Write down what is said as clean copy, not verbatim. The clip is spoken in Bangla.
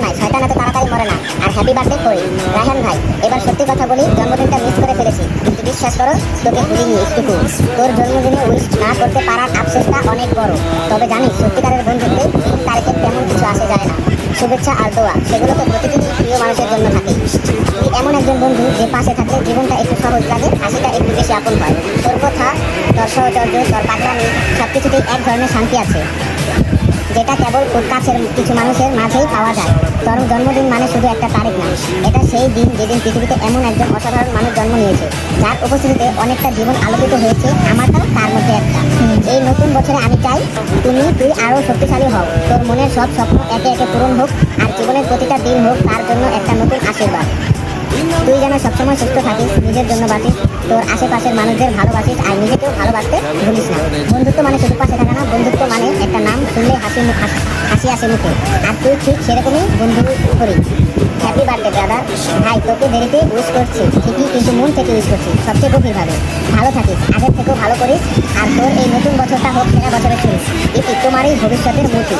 নাই, শয়তান এত তাড়াতাড়ি মরে না। আর হ্যাপি বার্থডে করি রায়হান ভাই। এবার সত্যি কথা বলি, জন্মদিনটা মিস করে ফেলেছি, কিন্তু বিশ্বাস করো তোকে ভুলিনি একটুকু। তোর জন্মদিনে উইশ না করতে পারার আফসোসটা অনেক বড়। তবে জানিস সত্যিকারের বন্ধুত্বে দিন তারিখে তেমন কিছু আসে যায় না। শুভেচ্ছা আর দোয়া সেগুলো তো প্রতিদিনই প্রিয় মানুষের জন্য থাকে। তুই এমন একজন বন্ধু যে পাশে থাকলে জীবনটা একটু সহজ লাগে, হাসিটা একটু বেশি আপন হয়। তোর কথা, তোর সহচর্য, তোর পাগলামি সবকিছুতেই এক ধরনের শান্তি আছে, যেটা কেবল খুব কাছের কিছু মানুষের মাঝেই পাওয়া যায়। তোর জন্মদিন মানে শুধু একটা তারিখ না, এটা সেই দিন যেদিন পৃথিবীতে এমন একজন অসাধারণ মানুষ জন্ম নিয়েছে, যার উপস্থিতিতে অনেকটা জীবন আলোকিত হয়েছে। আমারটাও তার মধ্যে একটা। এই নতুন বছরে আমি চাই তুই আরো শক্তিশালী হও, তোর মনের সব স্বপ্ন একে একে পূরণ হোক, আর জীবনের প্রতিটা দিন হোক তার জন্য একটা নতুন আশীর্বাদ। তুই যেন সবসময় সুস্থ থাকিস, নিজের জন্য বাঁচিস, তোর আশেপাশের মানুষদের ভালোবাসিস, আর নিজেকেও ভালোবাসতে ভুলিস না। বন্ধুত্ব মানে শুধু পাশে থাকা না, বন্ধুত্ব মানে একটা নাম শুনলে হাসি আসে মুখে। আর তুই ঠিক সেরকমই বন্ধু করি। Happy birthday brother. ভাই তোকে দেরিতে উইশ করছি ঠিকই, কিন্তু মন থেকে উইশ করছি সবচেয়ে গভীরভাবে। ভালো থাকিস, আগের থেকেও ভালো করিস, আর তোর এই নতুন বছরটা হোক সেরা বছরের শুরু। এটি তোমারই ভবিষ্যতের মূর্তি।